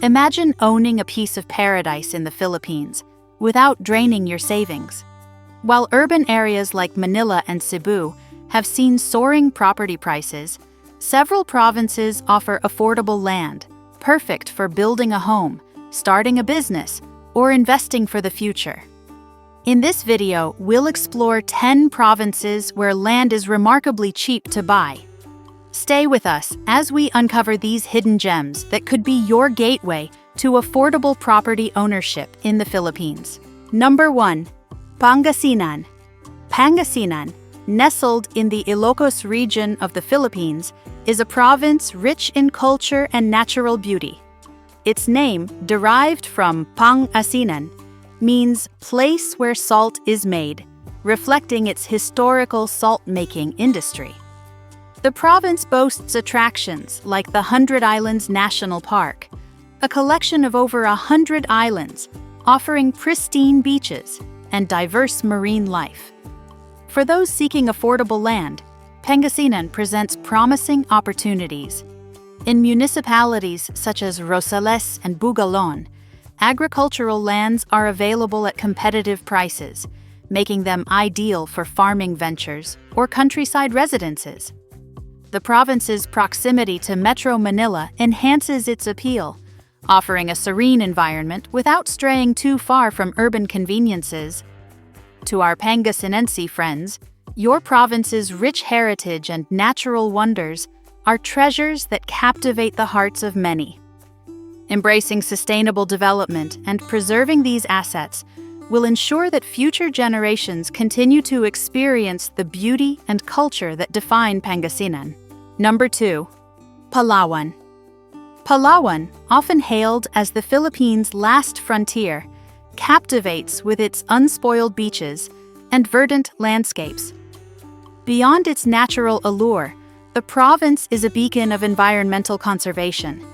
Imagine owning a piece of paradise in the Philippines without draining your savings. While urban areas like Manila and Cebu have seen soaring property prices, several provinces offer affordable land, perfect for building a home, starting a business, or investing for the future. In this video, we'll explore 10 provinces where land is remarkably cheap to buy. Stay with us as we uncover these hidden gems that could be your gateway to affordable property ownership in the Philippines. Number 1. Pangasinan. Pangasinan, nestled in the Ilocos region of the Philippines, is a province rich in culture and natural beauty. Its name, derived from Pangasinan, means place where salt is made, reflecting its historical salt-making industry. The province boasts attractions like the 100 Islands National Park, a collection of over 100 islands offering pristine beaches and diverse marine life. For those seeking affordable land, Pangasinan presents promising opportunities. In municipalities such as Rosales and Bugalon, agricultural lands are available at competitive prices, making them ideal for farming ventures or countryside residences. The province's proximity to Metro Manila enhances its appeal, offering a serene environment without straying too far from urban conveniences. To our Pangasinense friends, your province's rich heritage and natural wonders are treasures that captivate the hearts of many. Embracing sustainable development and preserving these assets will ensure that future generations continue to experience the beauty and culture that define Pangasinan. Number 2. Palawan. Palawan, often hailed as the Philippines' last frontier, captivates with its unspoiled beaches and verdant landscapes. Beyond its natural allure, the province is a beacon of environmental conservation.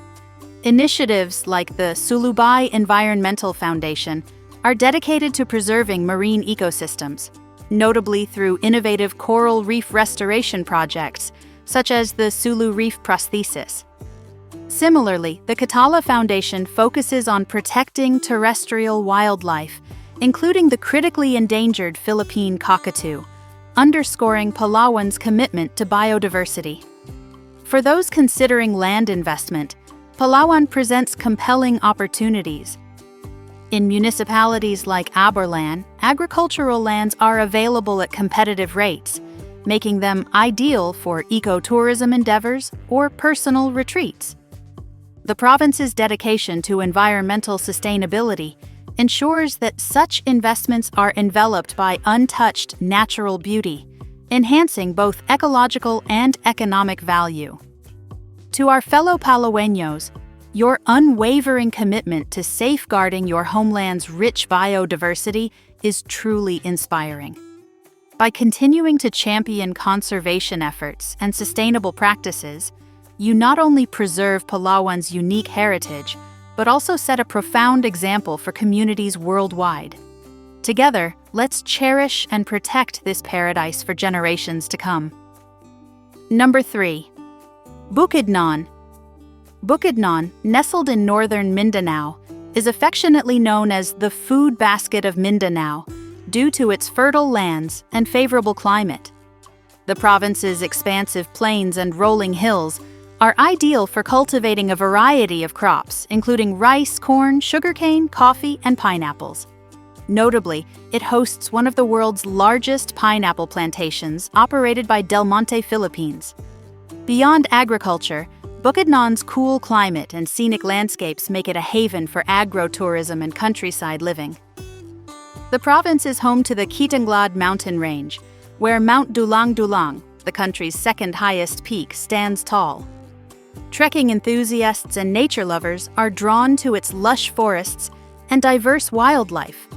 Initiatives like the Sulubay Environmental Foundation are dedicated to preserving marine ecosystems, notably through innovative coral reef restoration projects such as the Sulu Reef Prosthesis. Similarly, the Katala Foundation focuses on protecting terrestrial wildlife, including the critically endangered Philippine cockatoo, underscoring Palawan's commitment to biodiversity. For those considering land investment, Palawan presents compelling opportunities. In municipalities like Aborlan, agricultural lands are available at competitive rates, making them ideal for ecotourism endeavors or personal retreats. The province's dedication to environmental sustainability ensures that such investments are enveloped by untouched natural beauty, enhancing both ecological and economic value. To our fellow Palaweños, your unwavering commitment to safeguarding your homeland's rich biodiversity is truly inspiring. By continuing to champion conservation efforts and sustainable practices, you not only preserve Palawan's unique heritage, but also set a profound example for communities worldwide. Together, let's cherish and protect this paradise for generations to come. Number 3. Bukidnon. Bukidnon, nestled in northern Mindanao, is affectionately known as the food basket of Mindanao due to its fertile lands and favorable climate. The province's expansive plains and rolling hills are ideal for cultivating a variety of crops, including rice, corn, sugarcane, coffee, and pineapples. Notably, it hosts one of the world's largest pineapple plantations operated by Del Monte Philippines. Beyond agriculture, Bukidnon's cool climate and scenic landscapes make it a haven for agro-tourism and countryside living. The province is home to the Kitanglad mountain range, where Mount Dulang-Dulang, the country's second highest peak, stands tall. Trekking enthusiasts and nature lovers are drawn to its lush forests and diverse wildlife.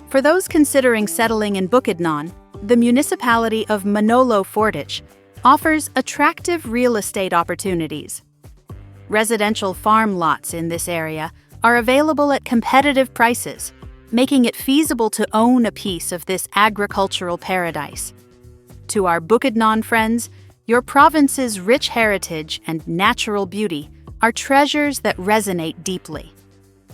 For those considering settling in Bukidnon, the municipality of Manolo Fortich offers attractive real estate opportunities. Residential farm lots in this area are available at competitive prices, making it feasible to own a piece of this agricultural paradise. To our Bukidnon friends, your province's rich heritage and natural beauty are treasures that resonate deeply.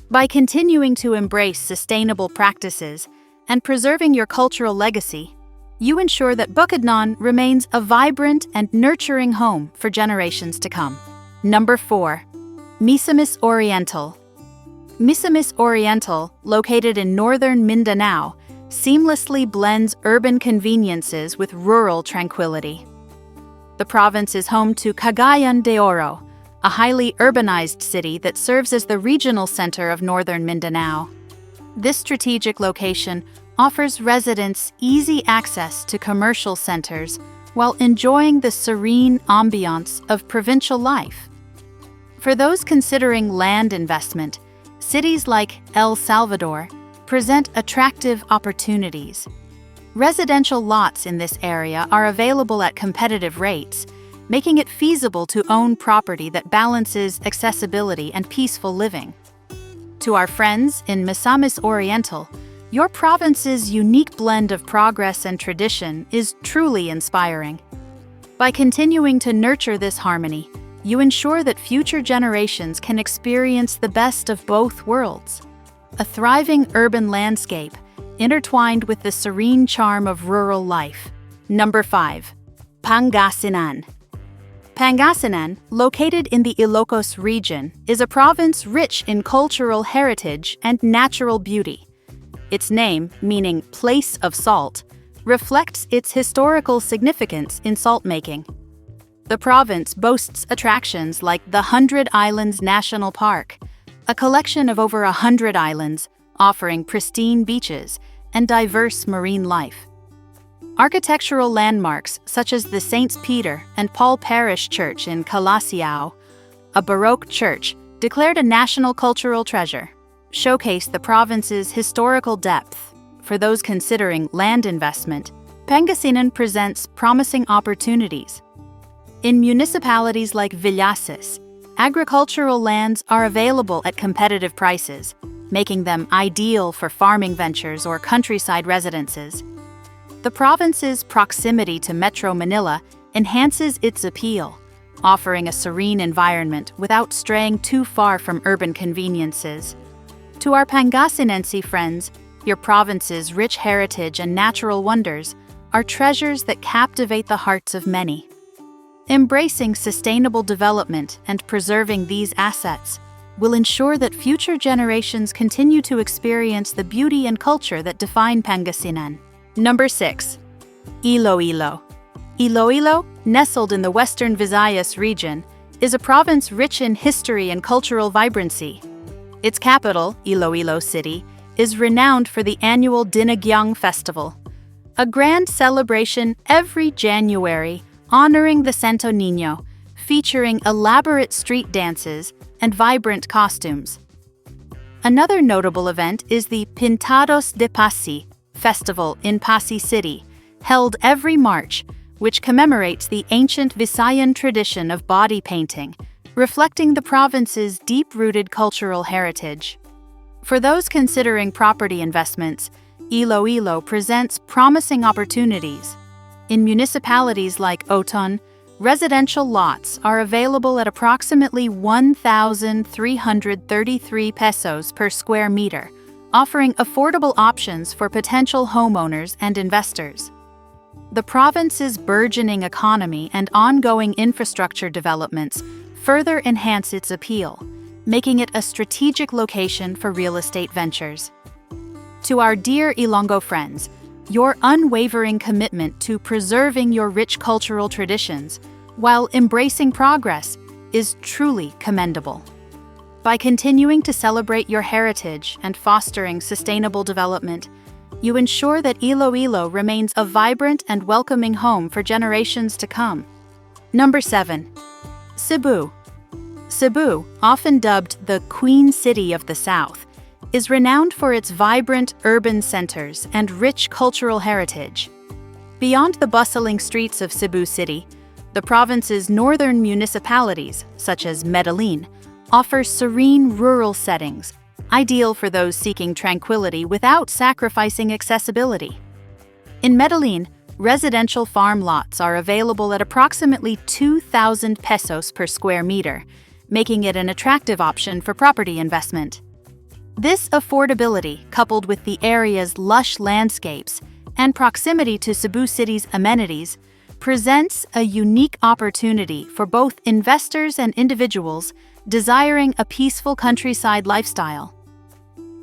By continuing to embrace sustainable practices and preserving your cultural legacy, you ensure that Bukidnon remains a vibrant and nurturing home for generations to come. Number 4. Misamis Oriental. Misamis Oriental, located in northern Mindanao, seamlessly blends urban conveniences with rural tranquility. The province is home to Cagayan de Oro, a highly urbanized city that serves as the regional center of northern Mindanao. This strategic location offers residents easy access to commercial centers while enjoying the serene ambiance of provincial life. For those considering land investment, cities like El Salvador present attractive opportunities. Residential lots in this area are available at competitive rates, making it feasible to own property that balances accessibility and peaceful living. To our friends in Misamis Oriental, your province's unique blend of progress and tradition is truly inspiring. By continuing to nurture this harmony, you ensure that future generations can experience the best of both worlds. A thriving urban landscape intertwined with the serene charm of rural life. Number 5. Pangasinan. Pangasinan, located in the Ilocos region, is a province rich in cultural heritage and natural beauty. Its name, meaning place of salt, reflects its historical significance in salt making. The province boasts attractions like the 100 Islands National Park, a collection of over 100 islands offering pristine beaches and diverse marine life. Architectural landmarks such as the Saints Peter and Paul Parish Church in Calasiao, a Baroque church declared a national cultural treasure, showcase the province's historical depth. For those considering land investment, Pangasinan presents promising opportunities. In municipalities like Villasis, agricultural lands are available at competitive prices, making them ideal for farming ventures or countryside residences. The province's proximity to Metro Manila enhances its appeal, offering a serene environment without straying too far from urban conveniences. To our Pangasinense friends, your province's rich heritage and natural wonders are treasures that captivate the hearts of many. Embracing sustainable development and preserving these assets will ensure that future generations continue to experience the beauty and culture that define Pangasinan. Number 6. Iloilo. Iloilo, nestled in the western Visayas region, is a province rich in history and cultural vibrancy. Its capital, Iloilo City, is renowned for the annual Dinagyang Festival, a grand celebration every January honoring the Santo Niño, featuring elaborate street dances and vibrant costumes. Another notable event is the Pintados de Pasi festival in Pasay City, held every March, which commemorates the ancient Visayan tradition of body painting, reflecting the province's deep-rooted cultural heritage. For those considering property investments, Iloilo presents promising opportunities. In municipalities like Oton, residential lots are available at approximately 1,333 pesos per square meter, offering affordable options for potential homeowners and investors. The province's burgeoning economy and ongoing infrastructure developments further enhance its appeal, making it a strategic location for real estate ventures. To our dear Ilonggo friends, your unwavering commitment to preserving your rich cultural traditions while embracing progress is truly commendable. By continuing to celebrate your heritage and fostering sustainable development, you ensure that Iloilo remains a vibrant and welcoming home for generations to come. Number 7. Cebu. Cebu, often dubbed the Queen City of the South, is renowned for its vibrant urban centers and rich cultural heritage. Beyond the bustling streets of Cebu City, the province's northern municipalities, such as Medellin, offer serene rural settings, ideal for those seeking tranquility without sacrificing accessibility. In Medellin, residential farm lots are available at approximately 2,000 pesos per square meter, making it an attractive option for property investment. This affordability, coupled with the area's lush landscapes and proximity to Cebu City's amenities, presents a unique opportunity for both investors and individuals desiring a peaceful countryside lifestyle.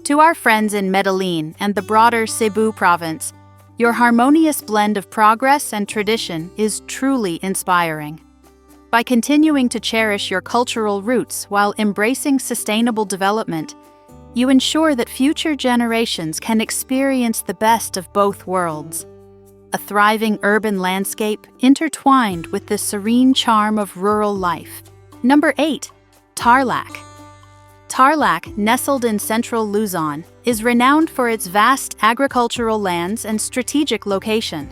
To our friends in Medellin and the broader Cebu province, your harmonious blend of progress and tradition is truly inspiring. By continuing to cherish your cultural roots while embracing sustainable development, you ensure that future generations can experience the best of both worlds. A thriving urban landscape intertwined with the serene charm of rural life. Number 8. Tarlac. Tarlac, nestled in central Luzon, is renowned for its vast agricultural lands and strategic location.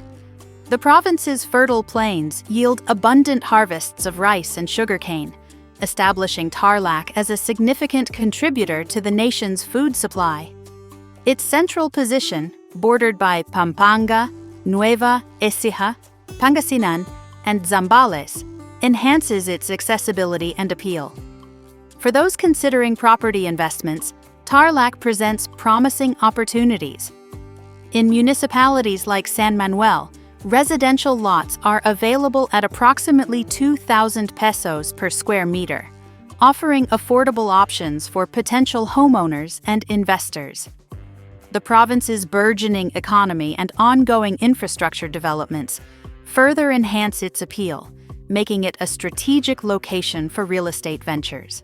The province's fertile plains yield abundant harvests of rice and sugarcane, establishing Tarlac as a significant contributor to the nation's food supply. Its central position, bordered by Pampanga, Nueva Ecija, Pangasinan, and Zambales, enhances its accessibility and appeal. For those considering property investments, Tarlac presents promising opportunities. In municipalities like San Manuel, residential lots are available at approximately 2,000 pesos per square meter, offering affordable options for potential homeowners and investors. The province's burgeoning economy and ongoing infrastructure developments further enhance its appeal, making it a strategic location for real estate ventures.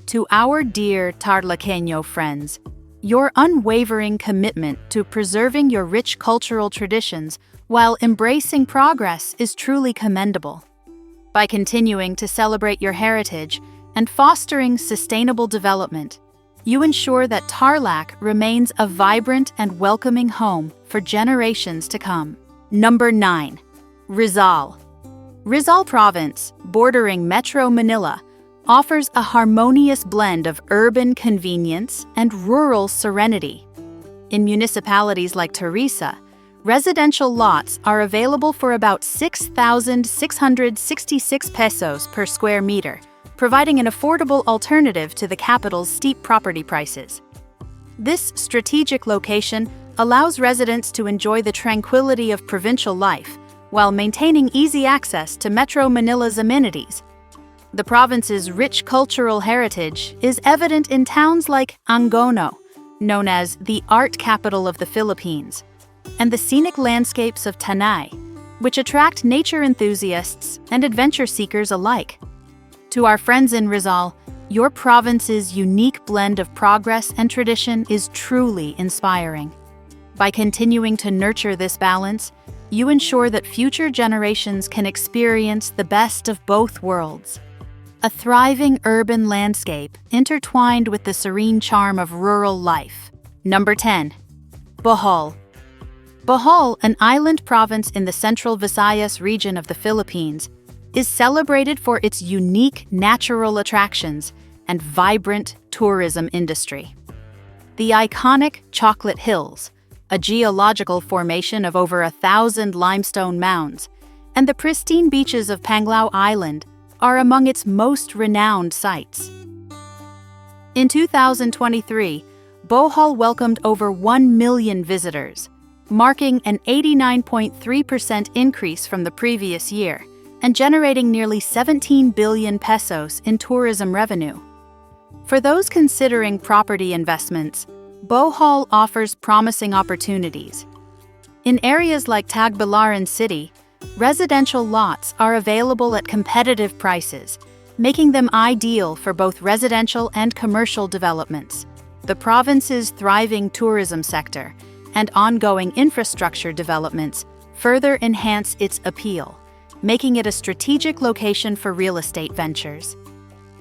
To our dear Tarlaqueño friends, your unwavering commitment to preserving your rich cultural traditions while embracing progress is truly commendable. By continuing to celebrate your heritage and fostering sustainable development, you ensure that Tarlac remains a vibrant and welcoming home for generations to come. Number 9. Rizal. Rizal Province, bordering Metro Manila, offers a harmonious blend of urban convenience and rural serenity. In municipalities like Teresa, residential lots are available for about 6,666 pesos per square meter, providing an affordable alternative to the capital's steep property prices. This strategic location allows residents to enjoy the tranquility of provincial life while maintaining easy access to Metro Manila's amenities. The province's rich cultural heritage is evident in towns like Angono, known as the art capital of the Philippines, and the scenic landscapes of Tanay, which attract nature enthusiasts and adventure seekers alike. To our friends in Rizal, your province's unique blend of progress and tradition is truly inspiring. By continuing to nurture this balance, you ensure that future generations can experience the best of both worlds. A thriving urban landscape intertwined with the serene charm of rural life. Number 10. Bohol. Bohol, an island province in the central Visayas region of the Philippines, is celebrated for its unique natural attractions and vibrant tourism industry. The iconic Chocolate Hills, a geological formation of over 1,000 limestone mounds, and the pristine beaches of Panglao Island are among its most renowned sites. In 2023, Bohol welcomed over 1 million visitors, marking an 89.3% increase from the previous year and generating nearly 17 billion pesos in tourism revenue. For those considering property investments, Bohol offers promising opportunities. In areas like Tagbilaran City, residential lots are available at competitive prices, making them ideal for both residential and commercial developments. The province's thriving tourism sector and ongoing infrastructure developments further enhance its appeal, making it a strategic location for real estate ventures.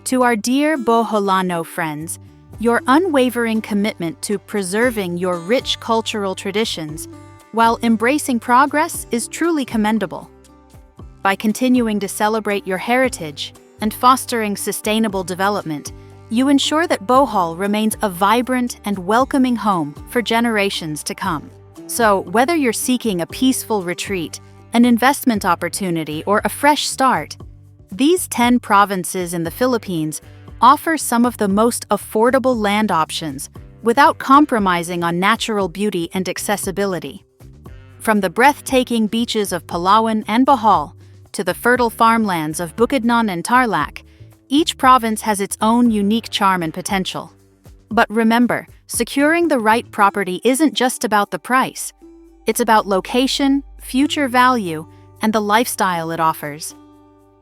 To our dear Boholano friends, your unwavering commitment to preserving your rich cultural traditions while embracing progress is truly commendable. By continuing to celebrate your heritage and fostering sustainable development, you ensure that Bohol remains a vibrant and welcoming home for generations to come. So, whether you're seeking a peaceful retreat, an investment opportunity, or a fresh start, These 10 provinces in the Philippines offer some of the most affordable land options without compromising on natural beauty and accessibility. From the breathtaking beaches of Palawan and Bohol to the fertile farmlands of Bukidnon and Tarlac, each province has its own unique charm and potential. But remember, securing the right property isn't just about the price. It's about location, future value, and the lifestyle it offers.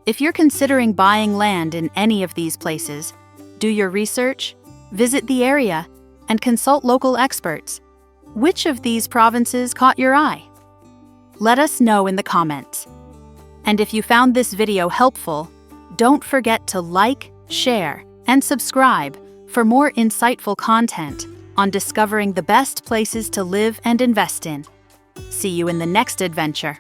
If you're considering buying land in any of these places, do your research, visit the area, and consult local experts. Which of these provinces caught your eye? Let us know in the comments. And if you found this video helpful, don't forget to like, share, and subscribe for more insightful content on discovering the best places to live and invest in. See you in the next adventure.